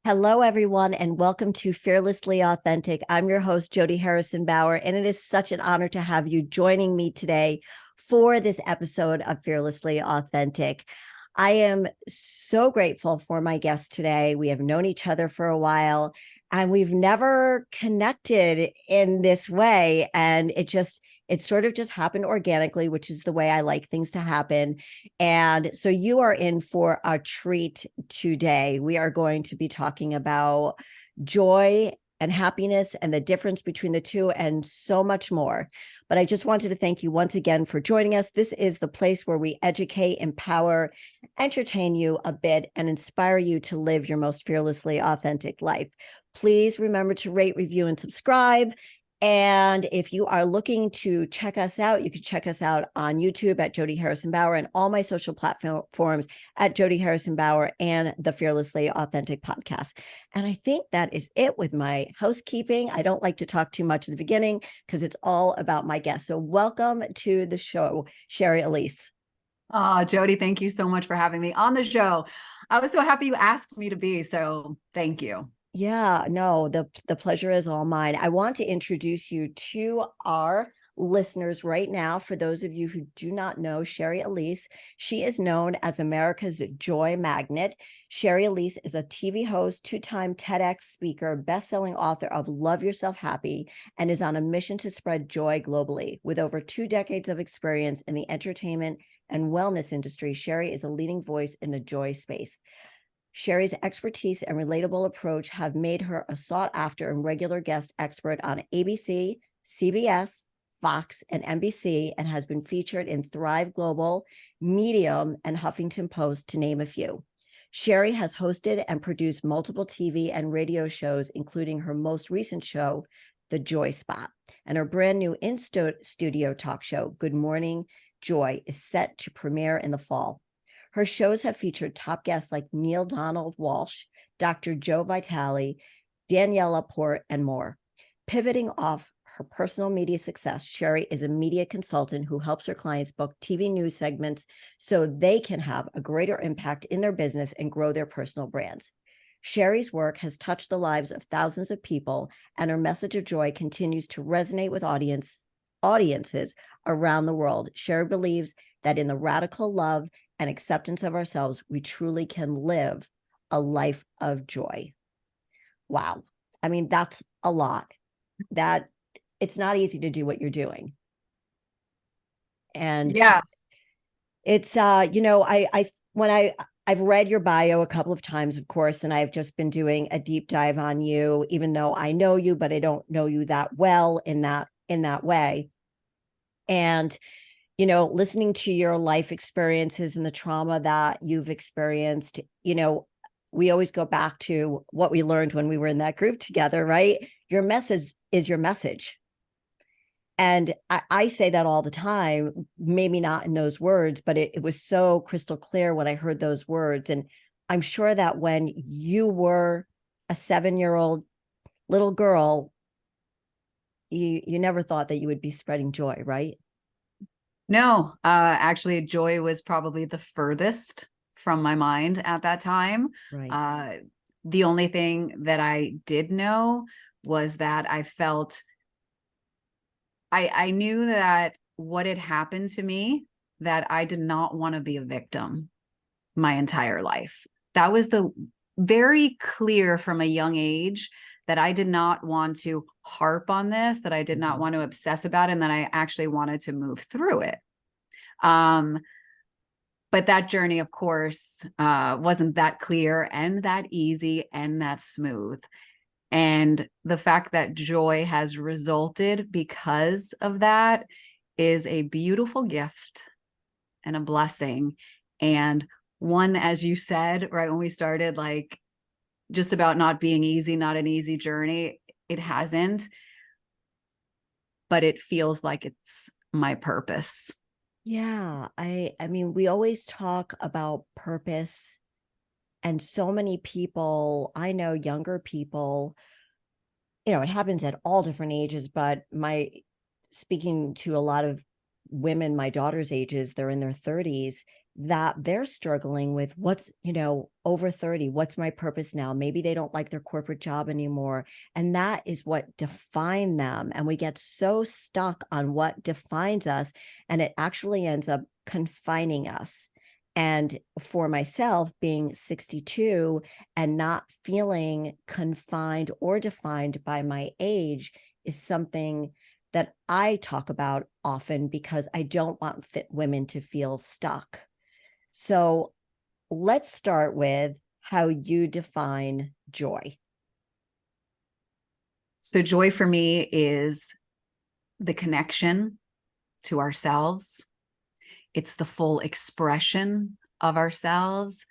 Hello, everyone, and welcome to Fearlessly Authentic. I'm your host, Jody Harrison Bauer, and it is such an honor to have you joining me today for this episode of Fearlessly Authentic. I am so grateful for my guest today. We have known each other for a while, and we've never connected in this way. And it sort of just happened organically, which is the way I like things to happen. And so you are in for a treat today. We are going to be talking about joy and happiness and the difference between the two and so much more. But I just wanted to thank you once again for joining us. This is the place where we educate, empower, entertain you a bit, and inspire you to live your most fearlessly authentic life. Please remember to rate, review, and subscribe. And if you are looking to check us out, you can check us out on YouTube at Jody Harrison Bauer and all my social platforms at Jody Harrison Bauer and the Fearlessly Authentic podcast. And I think that is it with my housekeeping. I don't like to talk too much in the beginning because it's all about my guests. So welcome to the show, Shari Alyse. Oh, Jody, thank you so much for having me on the show. I was so happy you asked me to be, so thank you. Yeah, no, the pleasure is all mine. I want to introduce you to our listeners right now. For those of you who do not know Shari Alyse, she is known as America's Joy Magnet. Shari Alyse is a TV host, two-time TEDx speaker, best-selling author of Love Yourself Happy, and is on a mission to spread joy globally. With over 2 decades of experience in the entertainment and wellness industry, Shari is a leading voice in the joy space. Shari's expertise and relatable approach have made her a sought-after and regular guest expert on ABC, CBS, Fox, and NBC, and has been featured in Thrive Global, Medium, and Huffington Post, to name a few. Shari has hosted and produced multiple TV and radio shows, including her most recent show, The Joy Spot, and her brand new in-studio talk show, Good Morning Joy, is set to premiere in the fall. Her shows have featured top guests like Neil Donald Walsh, Dr. Joe Vitale, Daniela Port, and more. Pivoting off her personal media success, Shari is a media consultant who helps her clients book TV news segments so they can have a greater impact in their business and grow their personal brands. Shari's work has touched the lives of thousands of people, and her message of joy continues to resonate with audiences around the world. Shari believes that in the radical love and acceptance of ourselves, we truly can live a life of joy. Wow. I mean, that's a lot. That it's not easy to do what you're doing. And Yeah. it's I've read your bio a couple of times, of course, and I've just been doing a deep dive on you, even though I know you, but I don't know you that well in that way. And listening to your life experiences and the trauma that you've experienced, we always go back to what we learned when we were in that group together, right? Your message is your message. And I say that all the time, maybe not in those words, but it was so crystal clear when I heard those words. And I'm sure that when you were a 7-year-old little girl, you never thought that you would be spreading joy, right? No, actually, joy was probably the furthest from my mind at that time. Right. The only thing that I did know was that I knew that what had happened to me, that I did not want to be a victim my entire life. That was the very clear from a young age, that I did not want to harp on this, that I did not want to obsess about it, and that I actually wanted to move through it. But that journey, of course, wasn't that clear and that easy and that smooth. And the fact that joy has resulted because of that is a beautiful gift and a blessing. And one, as you said, right when we started, like, just about not being easy, not an easy journey. It hasn't, but it feels like it's my purpose. Yeah, I mean, we always talk about purpose, and so many people, I know younger people, it happens at all different ages, but speaking to a lot of women, my daughter's ages, they're in their 30s, that they're struggling with what's, over 30, what's my purpose now? Maybe they don't like their corporate job anymore. And that is what define them. And we get so stuck on what defines us, and it actually ends up confining us. And for myself, being 62 and not feeling confined or defined by my age is something that I talk about often, because I don't want women to feel stuck. So let's start with how you define joy. So joy for me is the connection to ourselves. It's the full expression of ourselves.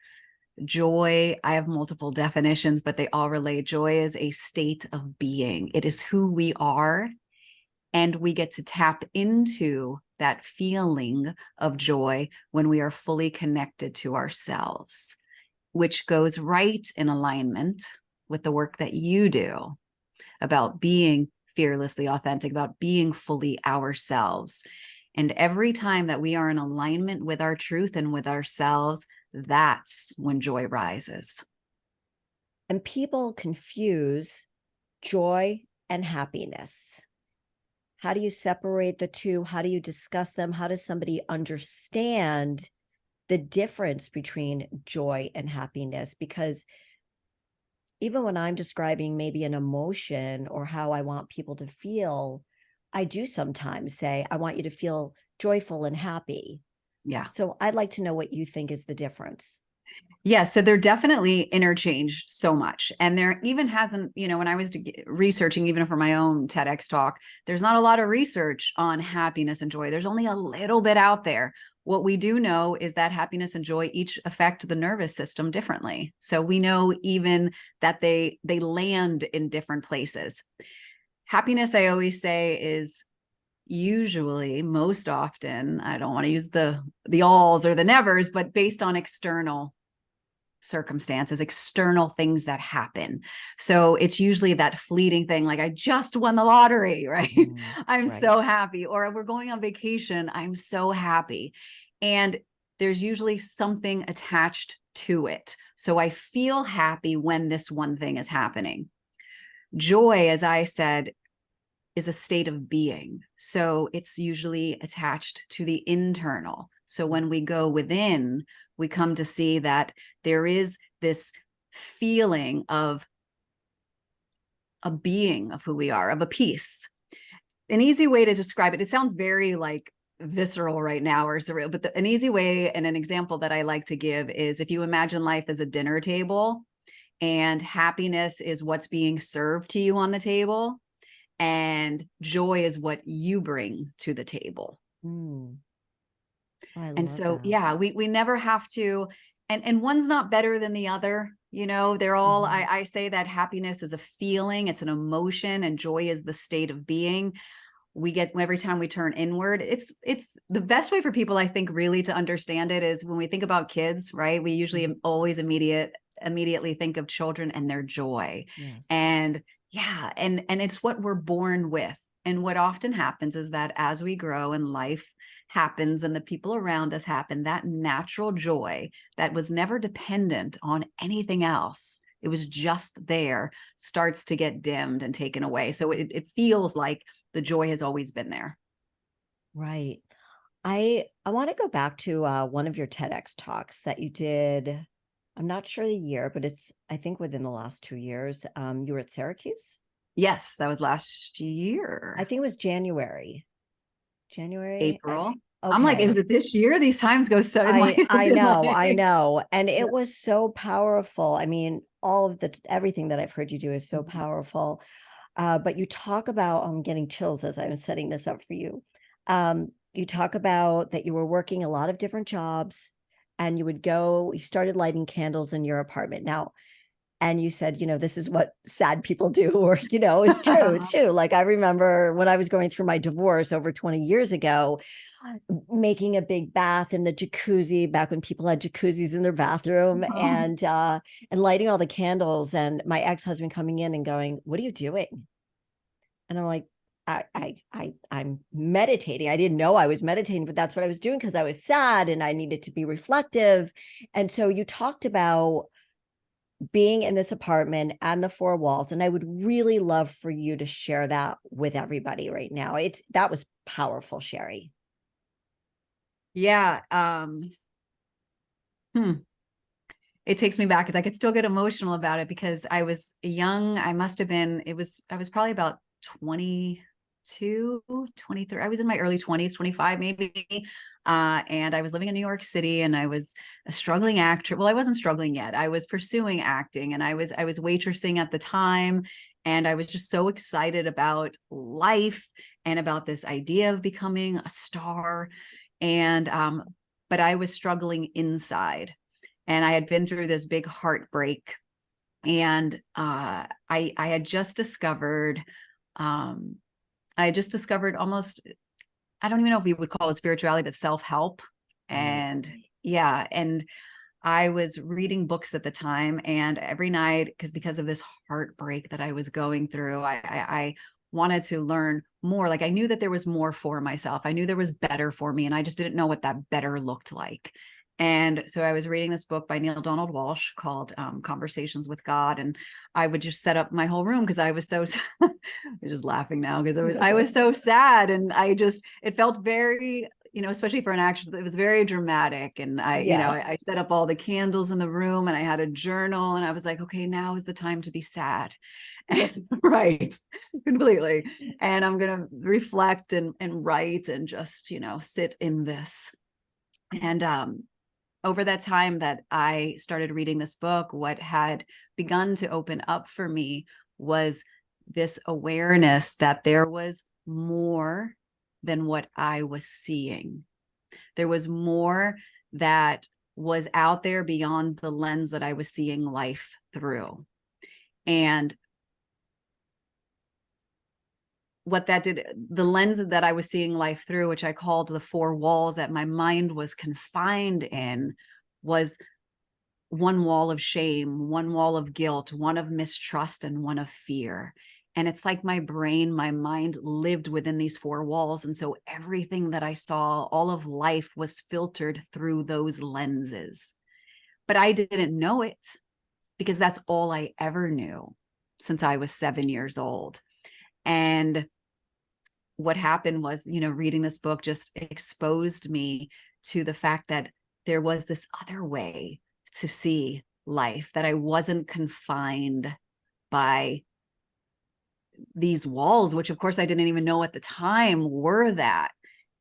Joy, I have multiple definitions, but they all relate. Joy is a state of being. It is who we are, and we get to tap into that feeling of joy when we are fully connected to ourselves, which goes right in alignment with the work that you do about being fearlessly authentic, about being fully ourselves. And every time that we are in alignment with our truth and with ourselves, that's when joy rises. And people confuse joy and happiness. How do you separate the two? How do you discuss them? How does somebody understand the difference between joy and happiness? Because even when I'm describing maybe an emotion or how I want people to feel, I do sometimes say, I want you to feel joyful and happy. Yeah. So I'd like to know what you think is the difference. Yeah, so they're definitely interchanged so much. And there even hasn't, when I was researching, even for my own TEDx talk, there's not a lot of research on happiness and joy. There's only a little bit out there. What we do know is that happiness and joy each affect the nervous system differently. So we know even that they land in different places. Happiness, I always say, is usually, most often, I don't want to use the alls or the nevers, but based on external circumstances, external things that happen. So it's usually that fleeting thing, like I just won the lottery, right? I'm right. so happy. Or we're going on vacation, I'm so happy. And there's usually something attached to it. So I feel happy when this one thing is happening. Joy, as I said, is a state of being. So it's usually attached to the internal. So when we go within, we come to see that there is this feeling of a being of who we are, of a piece. An easy way to describe it, it sounds very like visceral right now or surreal, but an easy way and an example that I like to give is if you imagine life as a dinner table and happiness is what's being served to you on the table, and joy is what you bring to the table. I And love so, that. yeah, we never have to, and one's not better than the other. They're all, I say that happiness is a feeling, it's an emotion, and joy is the state of being. We get, every time we turn inward, it's the best way for people, I think, really to understand it is when we think about kids, right? We usually always immediately think of children and their joy. Yes. And yeah, and it's what we're born with. And what often happens is that as we grow and life happens and the people around us happen, that natural joy that was never dependent on anything else, it was just there, starts to get dimmed and taken away. So it feels like the joy has always been there. Right. I want to go back to one of your TEDx talks that you did. I'm not sure the year, but it's, I think, within the last 2 years. You were at Syracuse? Yes, that was last year. I think it was January. January? April. I'm like, Okay. is it this year? These times go so in my I in know, like, I know. And yeah. it was so powerful. I mean, all of everything that I've heard you do is so powerful. But you talk about, I'm getting chills as I'm setting this up for you. You talk about that you were working a lot of different jobs, and you started lighting candles in your apartment. Now, and you said, this is what sad people do, or, it's true. It's true. Like, I remember when I was going through my divorce over 20 years ago, making a big bath in the jacuzzi back when people had jacuzzis in their bathroom, and lighting all the candles, and my ex-husband coming in and going, "What are you doing?" And I'm like, I'm meditating. I didn't know I was meditating, but that's what I was doing because I was sad and I needed to be reflective. And so you talked about being in this apartment and the four walls, and I would really love for you to share that with everybody right now. That was powerful, Shari. Yeah. It takes me back because I could still get emotional about it because I was young. I was probably about 22, 23. I was in my early 20s, 25 maybe. And I was living in New York City and I was a struggling actor. Well, I wasn't struggling yet. I was pursuing acting and I was waitressing at the time. And I was just so excited about life and about this idea of becoming a star. And, but I was struggling inside and I had been through this big heartbreak. And I had just discovered, almost, I don't even know if we would call it spirituality, but self-help. And yeah, and I was reading books at the time, and every night, because of this heartbreak that I was going through, I wanted to learn more. Like I knew that there was more for myself. I knew there was better for me, and I just didn't know what that better looked like. And so I was reading this book by Neil Donald Walsh called Conversations with God. And I would just set up my whole room because I was so, I'm just laughing now because I was so sad. And it felt very, especially for an actress, it was very dramatic. And I set up all the candles in the room and I had a journal and I was like, okay, now is the time to be sad. And, right, completely. And I'm going to reflect and write and just, sit in this. And, over that time that I started reading this book, what had begun to open up for me was this awareness that there was more than what I was seeing. There was more that was out there beyond the lens that I was seeing life through. And what that did, the lens that I was seeing life through, which I called the four walls that my mind was confined in, was one wall of shame, one wall of guilt, one of mistrust, and one of fear. And it's like my brain, my mind lived within these four walls. And so everything that I saw, all of life was filtered through those lenses. But I didn't know it because that's all I ever knew since I was 7 years old. And what happened was, reading this book just exposed me to the fact that there was this other way to see life, that I wasn't confined by these walls, which of course I didn't even know at the time were that.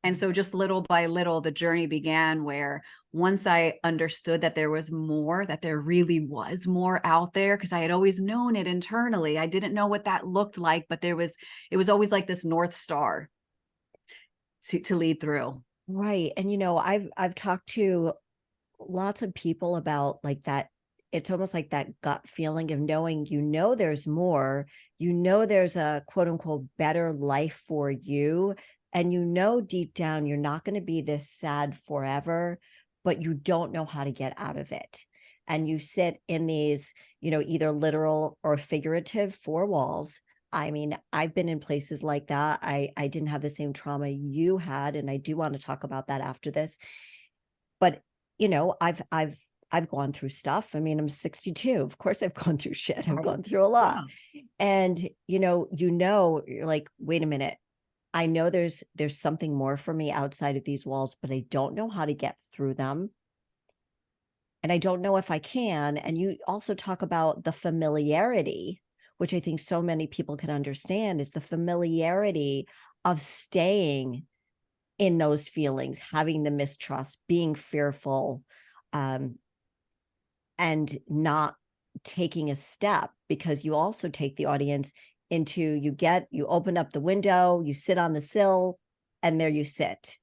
And so just little by little, the journey began where once I understood that there was more, that there really was more out there, because I had always known it internally. I didn't know what that looked like, but it was always like this North Star to lead through. Right. And I've talked to lots of people about like that. It's almost like that gut feeling of knowing, there's more, there's a quote unquote better life for you. And deep down, you're not going to be this sad forever, but you don't know how to get out of it. And you sit in these, either literal or figurative four walls. I mean, I've been in places like that. I didn't have the same trauma you had, and I do want to talk about that after this. But I've gone through stuff. I mean, I'm 62. Of course, I've gone through shit. I've gone through a lot. Yeah. And you're like, wait a minute. I know there's something more for me outside of these walls, but I don't know how to get through them. And I don't know if I can. And you also talk about the familiarity, which I think so many people can understand, is the familiarity of staying in those feelings, having the mistrust, being fearful, and not taking a step, because you also take the audience into, you open up the window, you sit on the sill, and there you sit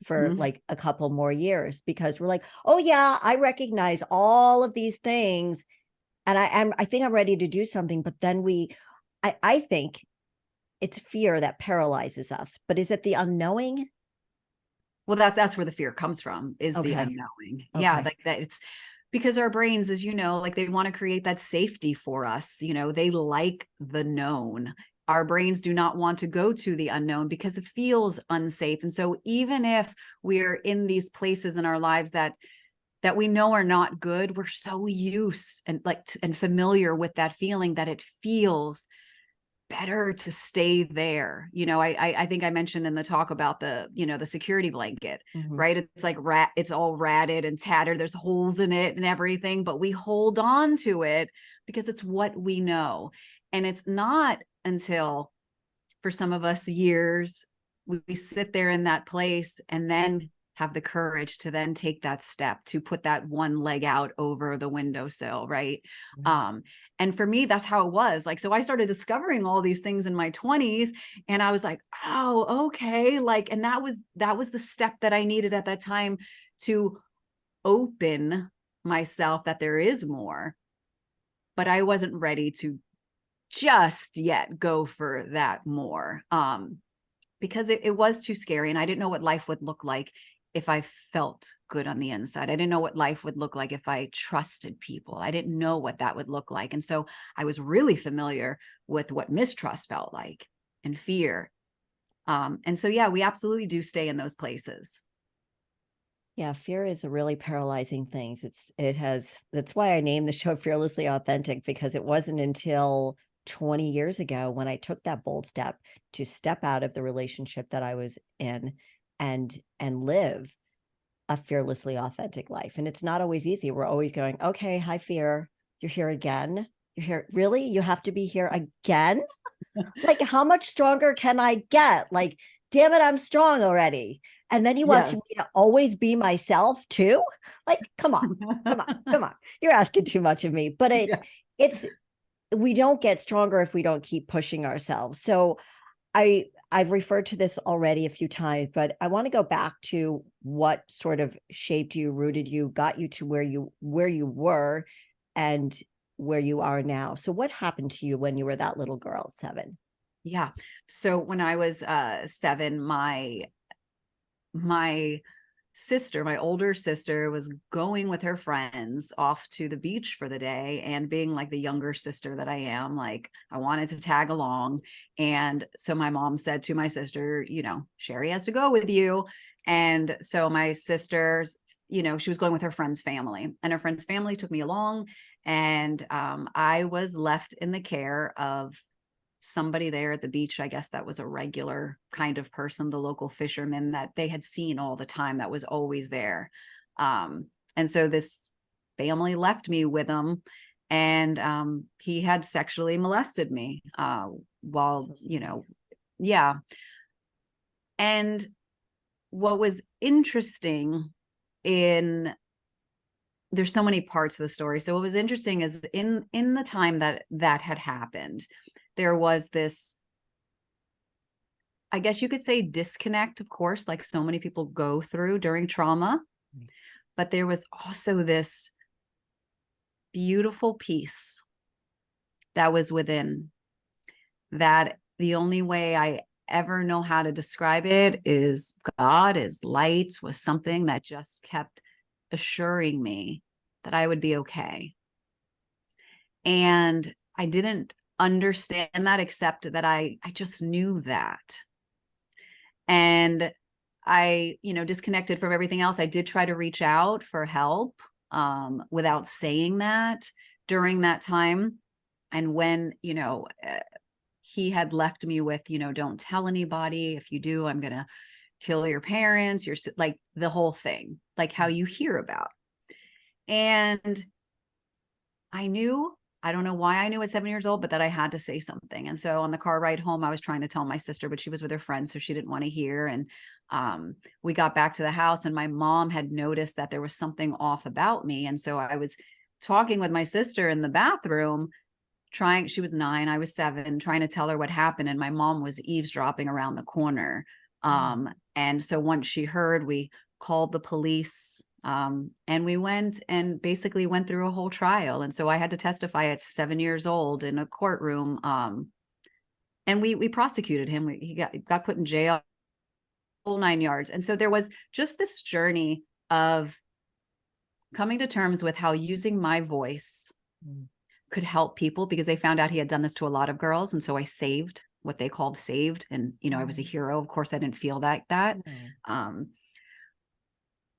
for like a couple more years, because we're like, oh yeah, I recognize all of these things. And I think I'm ready to do something. But then I think it's fear that paralyzes us. But is it the unknowing? Well, that's where the fear comes from, is the unknowing. Yeah, like that. It's because our brains, as you know, like they want to create that safety for us. They like the known. our brains do not want to go to the unknown because it feels unsafe. And so even if we're in these places in our lives that we know are not good, we're so used and and familiar with that feeling that it feels better to stay there. I think I mentioned in the talk about the security blanket, right? It's like it's all ratted and tattered. There's holes in it and everything, but we hold on to it because it's what we know. And it's not until, for some of us, years, we sit there in that place and then have the courage to then take that step to put that one leg out over the windowsill, right? And for me, that's how it was. Like, so I started discovering all these things in my 20s, and I was like, oh, okay. Like, and that was the step that I needed at that time to open myself that there is more. But I wasn't ready to just yet go for that more. Because it was too scary, and I didn't know what life would look like if I felt good on the inside. I didn't know what life would look like if I trusted people. I didn't know what that would look like. And so I was really familiar with what mistrust felt like and fear. And so, yeah, we absolutely do stay in those places. Yeah, fear is a really paralyzing thing. That's why I named the show Fearlessly Authentic, because it wasn't until 20 years ago when I took that bold step to step out of the relationship that I was in and live a fearlessly authentic life. And it's not always easy. We're always going, okay, hi, fear. You're here again. You're here. Really? You have to be here again? Like, how much stronger can I get? Like, damn it, I'm strong already. And then you want Yeah. me to always be myself too? Like, come on, come on, come on. You're asking too much of me. But it's we don't get stronger if we don't keep pushing ourselves. So I've referred to this already a few times, but I want to go back to what sort of shaped you, rooted you, got you to where you were and where you are now. So what happened to you when you were that little girl, 7? Yeah. So when I was 7, my sister, my older sister, was going with her friends off to the beach for the day, and being like the younger sister that I am, like, I wanted to tag along. And so my mom said to my sister, Shari has to go with you. And so my sister's, she was going with her friend's family, and her friend's family took me along. And I was left in the care of somebody there at the beach. I guess that was a regular kind of person, the local fisherman that they had seen all the time, that was always there. And so this family left me with him, and he had sexually molested me while, yeah. And what was interesting in there's so many parts of the story. So what was interesting is in the time that had happened, there was this, I guess you could say, disconnect, of course, like so many people go through during trauma. But there was also this beautiful peace that was within, that the only way I ever know how to describe it is God, is light, was something that just kept assuring me that I would be okay. And I didn't understand that, except that I just knew that. And I, disconnected from everything else. I did try to reach out for help without saying that during that time. And when, he had left me with, don't tell anybody. If you do, I'm going to kill your parents. You're like the whole thing, like how you hear about. And I don't know why I knew at 7 years old, but that I had to say something. And so on the car ride home, I was trying to tell my sister, but she was with her friends, so she didn't want to hear. And we got back to the house, and my mom had noticed that there was something off about me. And so I was talking with my sister in the bathroom, she was 9, I was 7, trying to tell her what happened. And my mom was eavesdropping around the corner. And so once she heard, we called the police. And we went and basically went through a whole trial. And so I had to testify at 7 years old in a courtroom. And we prosecuted him. He got put in jail, whole 9 yards. And so there was just this journey of coming to terms with how using my voice could help people, because they found out he had done this to a lot of girls. And so I saved what they called saved. And, I was a Mm. hero. Of course, I didn't feel that. No.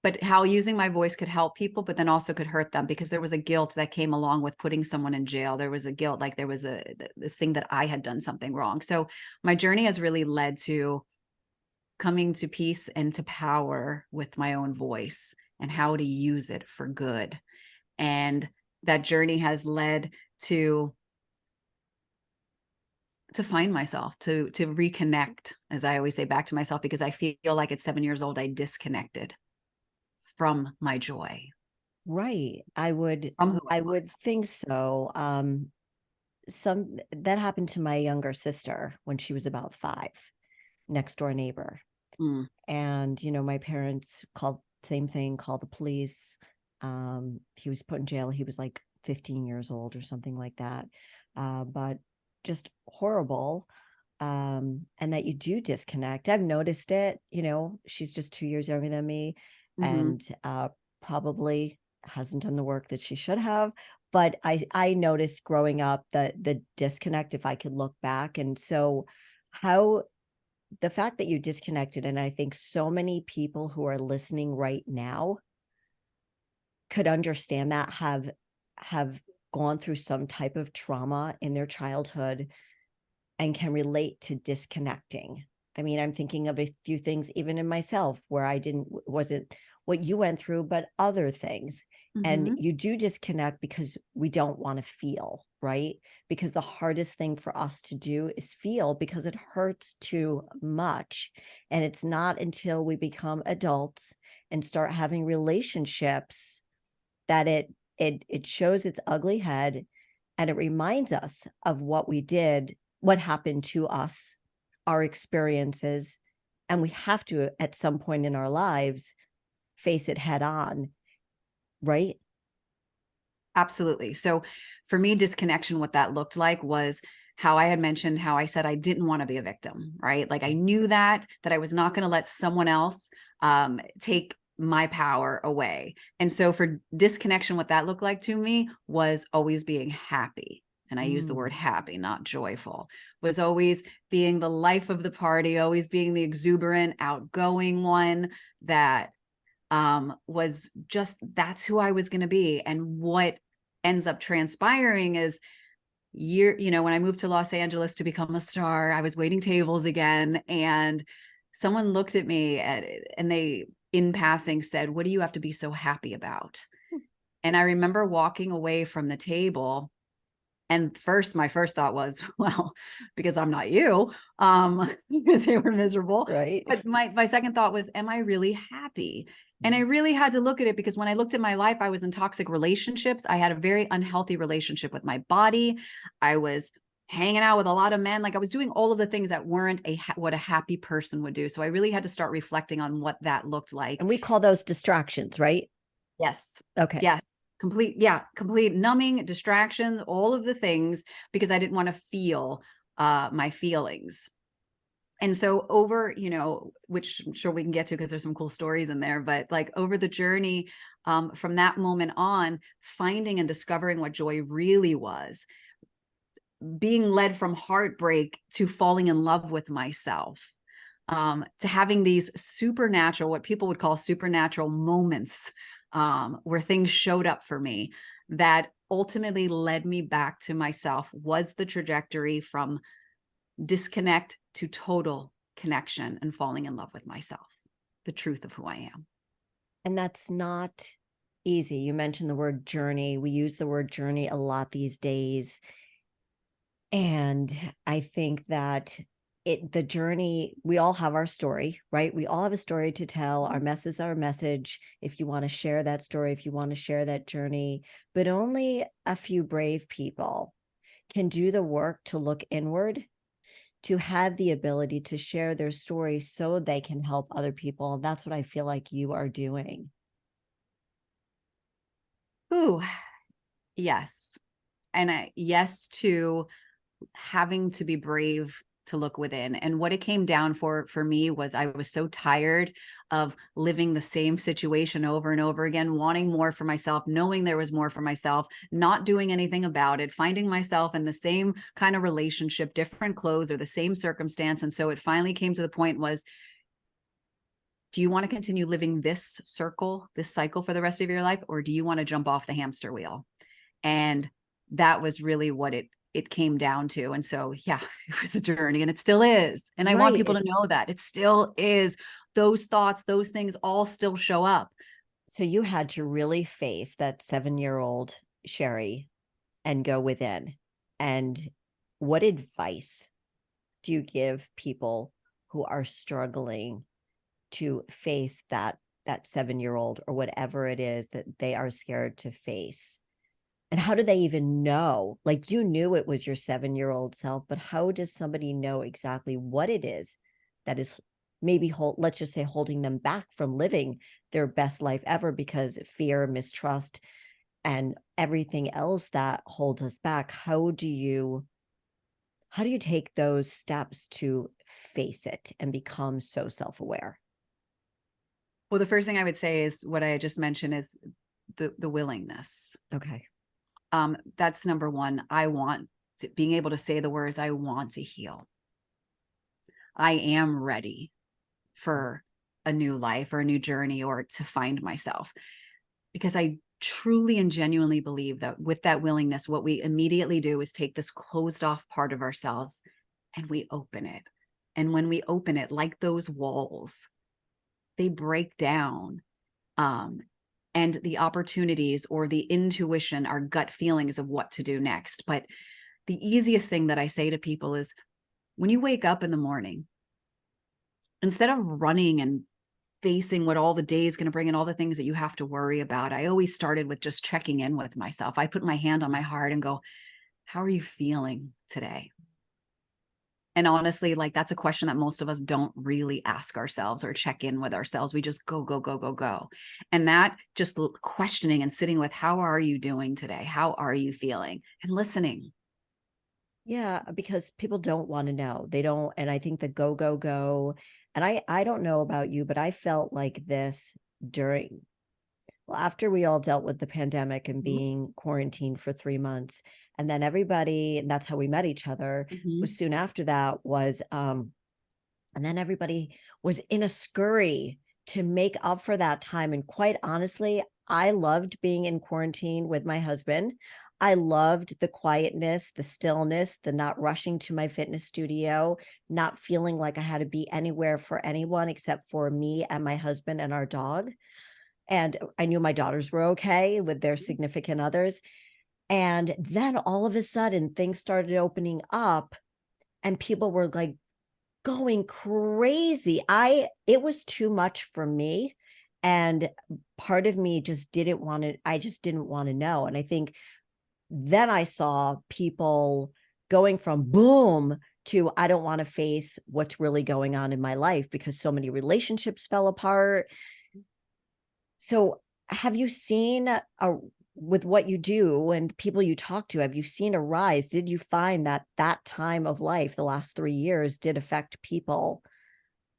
But how using my voice could help people, but then also could hurt them, because there was a guilt that came along with putting someone in jail. There was a guilt, like there was this thing that I had done something wrong. So my journey has really led to coming to peace and to power with my own voice and how to use it for good. And that journey has led to find myself, to reconnect, as I always say, back to myself, because I feel like at 7 years old, I disconnected from my joy, Right. from who I I would was. think so. Some that happened to my younger sister when she was about 5, next door neighbor. Mm, And, my parents called, same thing, called the police. He was put in jail. He was like 15 years old or something like that. But just horrible. And that you do disconnect. I've noticed it, she's just 2 years younger than me, mhm. and probably hasn't done the work that she should have. But I noticed growing up the disconnect, if I could look back. And so how the fact that you disconnected, and I think so many people who are listening right now could understand that, have gone through some type of trauma in their childhood and can relate to disconnecting. I mean, I'm thinking of a few things even in myself where I didn't, wasn't what you went through, but other things. And Mhm. you do disconnect because we don't want to feel, right? Because the hardest thing for us to do is feel, because it hurts too much. And it's not until we become adults and start having relationships that it shows its ugly head, and it reminds us of what we did, what happened to us, our experiences, and we have to, at some point in our lives, face it head on, right? Absolutely. So for me, disconnection, what that looked like was how I had mentioned how I said I didn't want to be a victim, right? Like I knew that I was not going to let someone else take my power away. And so for disconnection, what that looked like to me was always being happy. And I use the word Mm. happy, not joyful, was always being the life of the party, always being the exuberant, outgoing one that was just, that's who I was going to be. And what ends up transpiring is when I moved to Los Angeles to become a star, I was waiting tables again, and someone looked at me and they, in passing, said, "What do you have to be so happy about?" And I remember walking away from the table, and my first thought was, well, because I'm not you, because they were miserable. Right. But my second thought was, am I really happy? And I really had to look at it, because when I looked at my life, I was in toxic relationships. I had a very unhealthy relationship with my body. I was hanging out with a lot of men. Like I was doing all of the things that weren't what a happy person would do. So I really had to start reflecting on what that looked like. And we call those distractions, right? Yes. Okay. Yes. Complete numbing, distraction, all of the things, because I didn't want to feel my feelings. And so over, which I'm sure we can get to because there's some cool stories in there, but like over the journey, from that moment on, finding and discovering what joy really was, being led from heartbreak to falling in love with myself, to having these supernatural, what people would call supernatural moments, where things showed up for me that ultimately led me back to myself, was the trajectory from disconnect to total connection and falling in love with myself, the truth of who I am. And that's not easy. You mentioned the word journey. We use the word journey a lot these days. And I think that the journey, we all have our story, right? We all have a story to tell. Our mess is our message. If you want to share that story, if you want to share that journey, but only a few brave people can do the work to look inward, to have the ability to share their story so they can help other people. And that's what I feel like you are doing. Ooh, yes. And yes to having to be brave to look within. And what it came down for me was I was so tired of living the same situation over and over again, wanting more for myself, knowing there was more for myself, not doing anything about it, finding myself in the same kind of relationship, different clothes, or the same circumstance. And so it finally came to the point was, do you want to continue living this cycle for the rest of your life? Or do you want to jump off the hamster wheel? And that was really what it came down to. And so, yeah, it was a journey, and it still is. And I want people to know that it still is. Those thoughts, those things all still show up. So you had to really face that 7-year-old Shari and go within. And what advice do you give people who are struggling to face that 7-year-old or whatever it is that they are scared to face? And how do they even know? Like, you knew it was your 7-year-old self, but how does somebody know exactly what it is that is maybe let's just say holding them back from living their best life ever, because fear, mistrust, and everything else that holds us back? How do you take those steps to face it and become so self-aware? Well, the first thing I would say is what I just mentioned is the willingness. Okay. That's number one. Being able to say the words, I want to heal. I am ready for a new life or a new journey, or to find myself. Because I truly and genuinely believe that with that willingness, what we immediately do is take this closed off part of ourselves and we open it. And when we open it, like those walls, they break down. And the opportunities or the intuition, our gut feelings of what to do next. But the easiest thing that I say to people is, when you wake up in the morning, instead of running and facing what all the day is going to bring and all the things that you have to worry about, I always started with just checking in with myself. I put my hand on my heart and go, how are you feeling today? And honestly, like, that's a question that most of us don't really ask ourselves or check in with ourselves. We just go, go, go, go, go. And that just questioning and sitting with, how are you doing today? How are you feeling? And listening. Yeah, because people don't want to know. They don't. And I think the go, go, go. And I don't know about you, but I felt like this after we all dealt with the pandemic and being quarantined for 3 months. And then everybody, and that's how we met each other, was soon after that was, and then everybody was in a scurry to make up for that time. And quite honestly, I loved being in quarantine with my husband. I loved the quietness, the stillness, the not rushing to my fitness studio, not feeling like I had to be anywhere for anyone except for me and my husband and our dog. And I knew my daughters were okay with their significant others. And then all of a sudden things started opening up and people were like going crazy. It was too much for me. And part of me just didn't want to, I just didn't want to know. And I think then I saw people going from boom to, I don't want to face what's really going on in my life because so many relationships fell apart. So have you seen with what you do and people you talk to, have you seen a rise? Did you find that time of life, the last 3 years, did affect people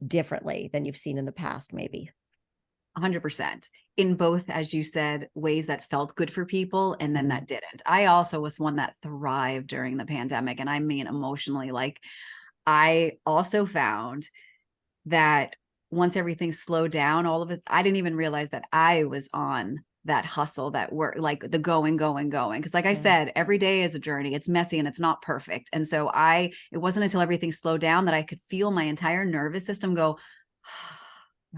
differently than you've seen in the past, maybe? 100%, in both, as you said, ways that felt good for people and then that didn't. I also was one that thrived during the pandemic. And I mean, emotionally, like, I also found that once everything slowed down, all of it, I didn't even realize that I was on that hustle, that work, like the going. Because like I said, every day is a journey. It's messy and it's not perfect. And so it wasn't until everything slowed down that I could feel my entire nervous system go,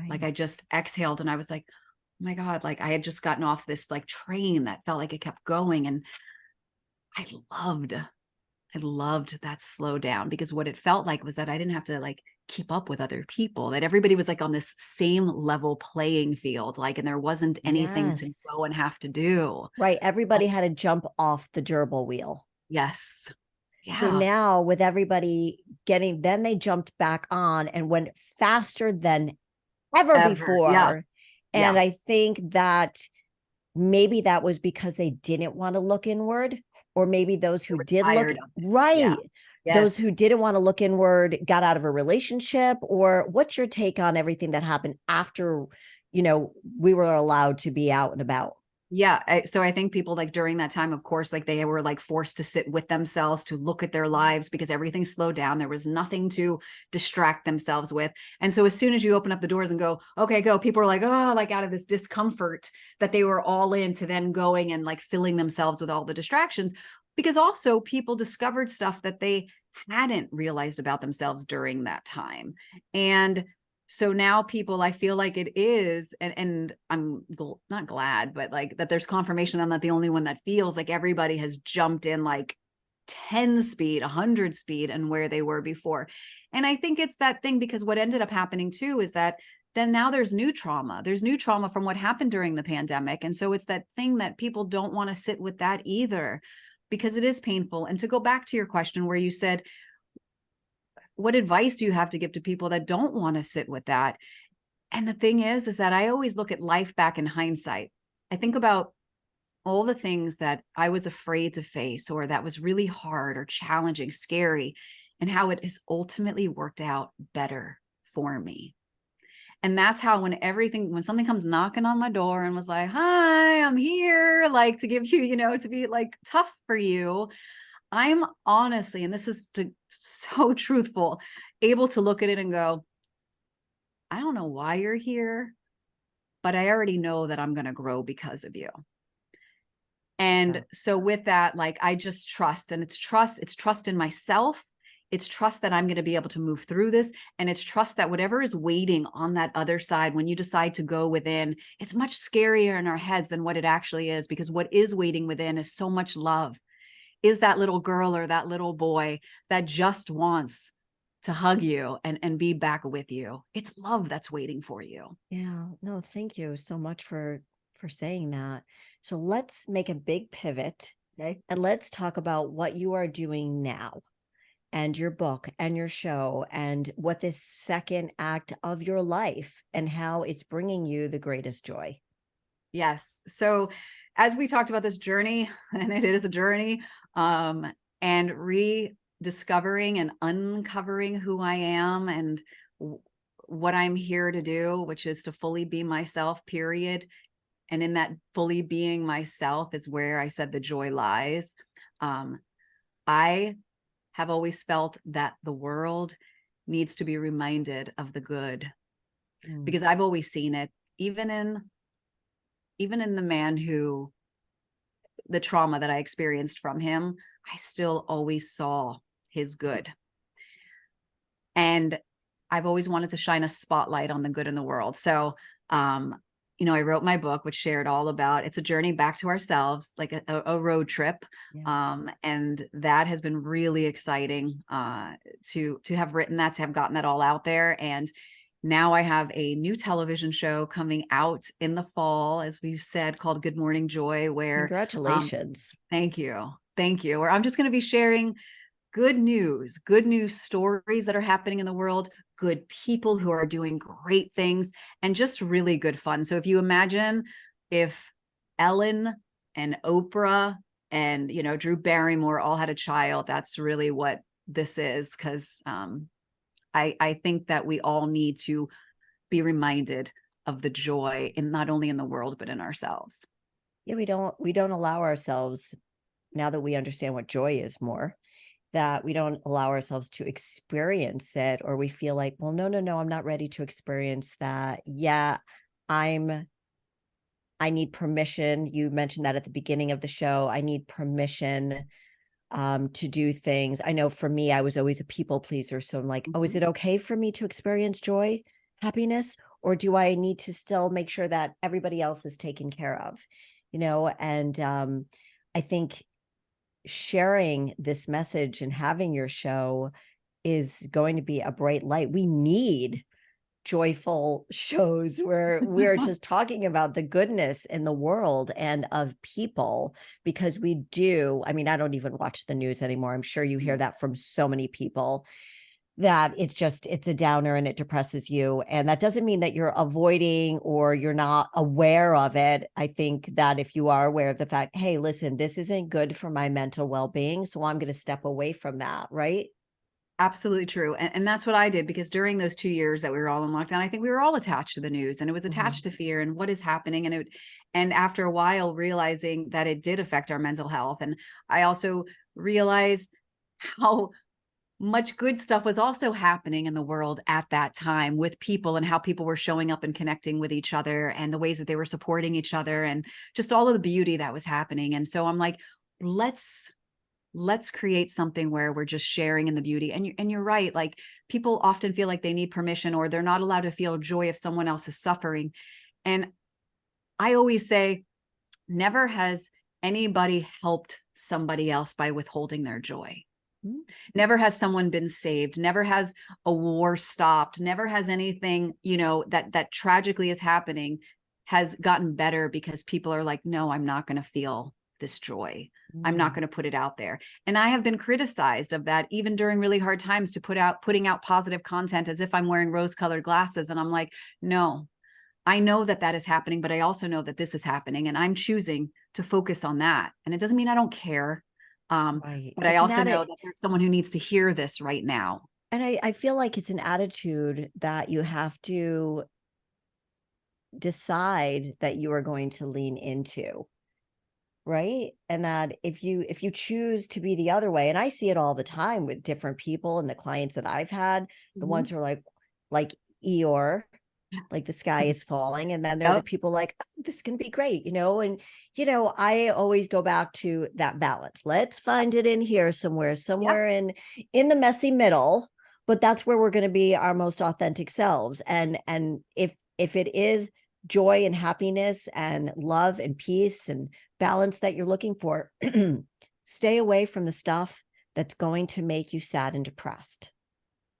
like I just exhaled, and I was like, oh my God, like I had just gotten off this like train that felt like it kept going. And I loved that slow down, because what it felt like was that I didn't have to like keep up with other people, that everybody was like on this same level playing field, like, and there wasn't anything to go and have to do. Right. Everybody had to jump off the gerbil wheel. Yes. Yeah. So now with everybody then they jumped back on and went faster than ever before. Yeah. And I think that maybe that was because they didn't want to look inward, or maybe those who did look right. those Yes. who didn't want to look inward got out of a relationship? Or what's your take on everything that happened after, we were allowed to be out and about? Yeah. So I think people like during that time, of course, like they were like forced to sit with themselves, to look at their lives because everything slowed down. There was nothing to distract themselves with. And so as soon as you open up the doors and go, okay, go, people are like, oh, like out of this discomfort that they were all into then going and like filling themselves with all the distractions. Because also people discovered stuff that they hadn't realized about themselves during that time. And so now people, I feel like it is, and I'm not glad, but like that there's confirmation I'm not the only one that feels like everybody has jumped in like 10 speed, 100 speed, and where they were before. And I think it's that thing, because what ended up happening too is that then now there's new trauma. There's new trauma from what happened during the pandemic. And so it's that thing that people don't want to sit with that either, because it is painful. And to go back to your question where you said, what advice do you have to give to people that don't want to sit with that? And the thing is that I always look at life back in hindsight. I think about all the things that I was afraid to face, or that was really hard or challenging, scary, and how it has ultimately worked out better for me. And that's how when something comes knocking on my door and was like, hi, I'm here, like to give you, to be like tough for you, I'm honestly, and this is so truthful, able to look at it and go, I don't know why you're here, but I already know that I'm going to grow because of you. Yeah. And so with that, like, I just trust, and it's trust in myself. It's trust that I'm going to be able to move through this. And it's trust that whatever is waiting on that other side, when you decide to go within, it's much scarier in our heads than what it actually is, because what is waiting within is so much love. Is that little girl or that little boy that just wants to hug you and be back with you. It's love that's waiting for you. Yeah. No, thank you so much for saying that. So let's make a big pivot Okay. and let's talk about what you are doing now, and your book and your show, and what this second act of your life and how it's bringing you the greatest joy. Yes. So as we talked about this journey, and it is a journey, and rediscovering and uncovering who I am and what I'm here to do, which is to fully be myself, period. And in that fully being myself is where I said the joy lies. I have always felt that the world needs to be reminded of the good, Mm. because I've always seen it, even in the man who, the trauma that I experienced from him, I still always saw his good. And I've always wanted to shine a spotlight on the good in the world. So, I wrote my book, which shared all about, it's a journey back to ourselves, like a road trip. Yeah. And that has been really exciting, to have written that, to have gotten that all out there. And now I have a new television show coming out in the fall, as we've said, called Good Morning Joy, where, Congratulations. thank you. Thank you. Where I'm just going to be sharing good news stories that are happening in the world, good people who are doing great things, and just really good fun. So if you imagine if Ellen and Oprah and, Drew Barrymore all had a child, that's really what this is. Because I think that we all need to be reminded of the joy in not only in the world, but in ourselves. Yeah, we don't allow ourselves, now that we understand what joy is more, that we don't allow ourselves to experience it, or we feel like, well, no, no, no, I'm not ready to experience that. Yeah, I'm I need permission. You mentioned that at the beginning of the show. I need permission to do things. I know for me, I was always a people pleaser. So I'm like, oh, is Mhm. it okay for me to experience joy, happiness? Or do I need to still make sure that everybody else is taken care of? And I think sharing this message and having your show is going to be a bright light. We need joyful shows where we're just talking about the goodness in the world and of people, because I mean, I don't even watch the news anymore. I'm sure you hear that from so many people. that it's a downer and it depresses you. And that doesn't mean that you're avoiding or you're not aware of it. I think that if you are aware of the fact, hey, listen, this isn't good for my mental well-being, so I'm going to step away from that, right? Absolutely true. And that's what I did, because during those 2 years that we were all in lockdown, I think we were all attached to the news, and it was attached to fear and what is happening. And after a while, realizing that it did affect our mental health. And I also realized how much good stuff was also happening in the world at that time with people, and how people were showing up and connecting with each other, and the ways that they were supporting each other, and just all of the beauty that was happening. And so I'm like, let's create something where we're just sharing in the beauty. And you're right, like, people often feel like they need permission, or they're not allowed to feel joy if someone else is suffering. And I always say, never has anybody helped somebody else by withholding their joy. Mhm. Never has someone been saved. Never has a war stopped. Never has anything, that tragically is happening has gotten better because people are like, no, I'm not going to feel this joy. I'm not Mm. going to put it out there. And I have been criticized of that, even during really hard times, to putting out positive content as if I'm wearing rose-colored glasses. And I'm like, no, I know that that is happening, but I also know that this is happening, and I'm choosing to focus on that. And it doesn't mean I don't care. Right. But I It's an also know added, that there's someone who needs to hear this right now. and I feel like it's an attitude that you have to decide that you are going to lean into, right? And that if you choose to be the other way, and I see it all the time with different people and the clients that I've had, the Mhm. ones who are like Eeyore, like the sky is falling, and then there are the Yep. people like, oh, this is going to be great, and I always go back to that balance. Let's find it in here somewhere, Yep. in the messy middle, but that's where we're going to be our most authentic selves. And if it is joy and happiness and love and peace and balance that you're looking for, stay away from the stuff that's going to make you sad and depressed.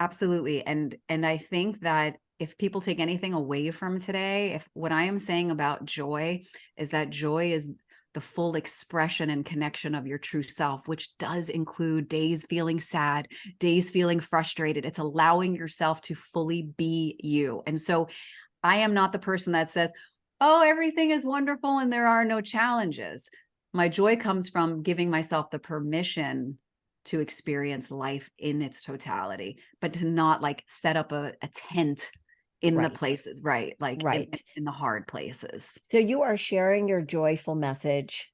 Absolutely. And I think that if people take anything away from today, if what I am saying about joy is that joy is the full expression and connection of your true self, which does include days feeling sad, days feeling frustrated. It's allowing yourself to fully be you. And so I am not the person that says, oh, everything is wonderful and there are no challenges. My joy comes from giving myself the permission to experience life in its totality, but to not like set up a tent in the Right. places, right? Like Right. in the hard places. So you are sharing your joyful message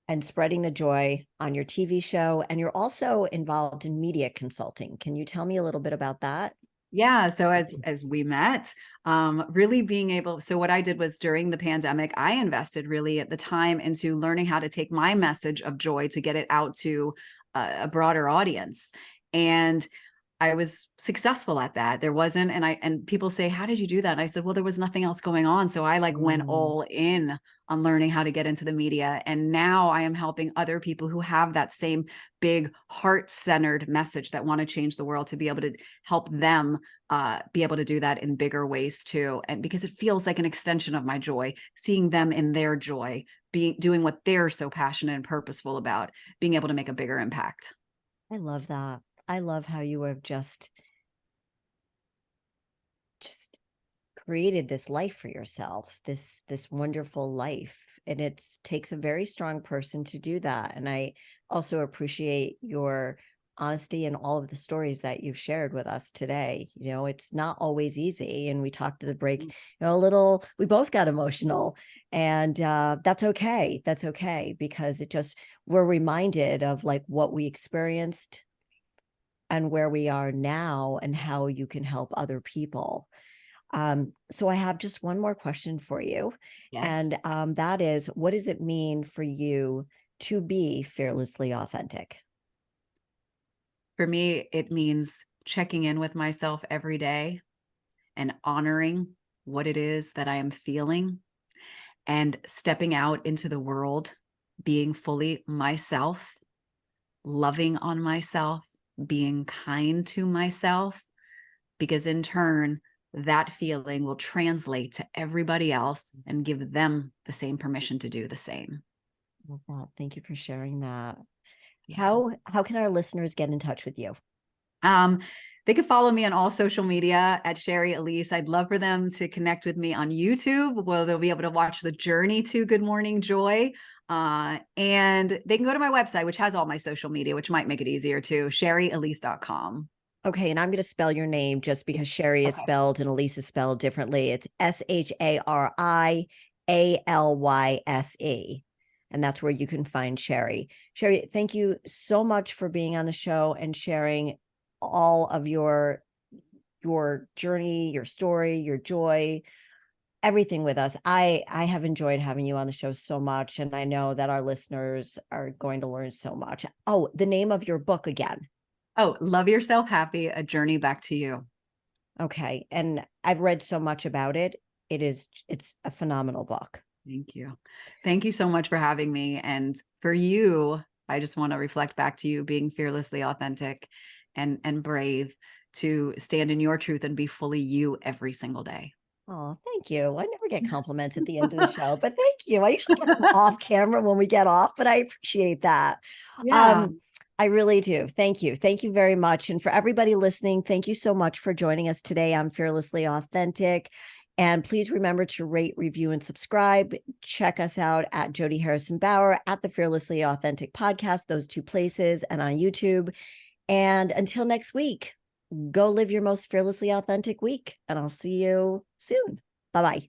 and spreading the joy on your TV show, and you're also involved in media consulting. Can you tell me a little bit about that? Yeah. So as we met, really being able, so what I did was during the pandemic, I invested really at the time into learning how to take my message of joy to get it out to a broader audience. And I was successful at that. There wasn't, and people say, how did you do that? And I said, well, there was nothing else going on. So I like went Mm. all in on learning how to get into the media. And now I am helping other people who have that same big heart-centered message that want to change the world, to be able to help them be able to do that in bigger ways too. And because it feels like an extension of my joy, seeing them in their joy, doing what they're so passionate and purposeful about, being able to make a bigger impact. I love that. I love how you have just created this life for yourself, this wonderful life. And it takes a very strong person to do that. And I also appreciate your honesty and all of the stories that you've shared with us today. It's not always easy. And we talked to the break, we both got emotional, and that's okay. That's okay, because we're reminded of like what we experienced and where we are now and how you can help other people. So I have just one more question for you. Yes. And that is, what does it mean for you to be fearlessly authentic? For me, it means checking in with myself every day and honoring what it is that I am feeling, and stepping out into the world, being fully myself, loving on myself, being kind to myself, because in turn, that feeling will translate to everybody else and give them the same permission to do the same. Love that. Thank you for sharing that. Yeah. How can our listeners get in touch with you? Um, They can follow me on all social media at Shari Alyse. I'd love for them to connect with me on YouTube, where they'll be able to watch the journey to Good Morning Joy. And they can go to my website, which has all my social media, which might make it easier too, sharialyse.com. Okay, and I'm going to spell your name just because Shari is Okay. spelled and Alyse is spelled differently. It's ShariAlyse. And that's where you can find Shari. Shari, thank you so much for being on the show and sharing all of your journey, your story, your joy, everything with us. I have enjoyed having you on the show so much, and I know that our listeners are going to learn so much. Oh, the name of your book again. Oh, Love Yourself Happy, A Journey Back to You. Okay. And I've read so much about it. It's a phenomenal book. Thank you. Thank you so much for having me. And for you, I just want to reflect back to you being fearlessly authentic and brave to stand in your truth and be fully you every single day. Oh, thank you. I never get compliments at the end of the show, but thank you. I usually get them off camera when we get off, but I appreciate that. Yeah. I really do. Thank you. Thank you very much. And for everybody listening, thank you so much for joining us today on Fearlessly Authentic. And please remember to rate, review, and subscribe. Check us out at Jody Harrison Bauer at the Fearlessly Authentic podcast, those two places, and on YouTube. And until next week, go live your most fearlessly authentic week. And I'll see you soon. Bye-bye.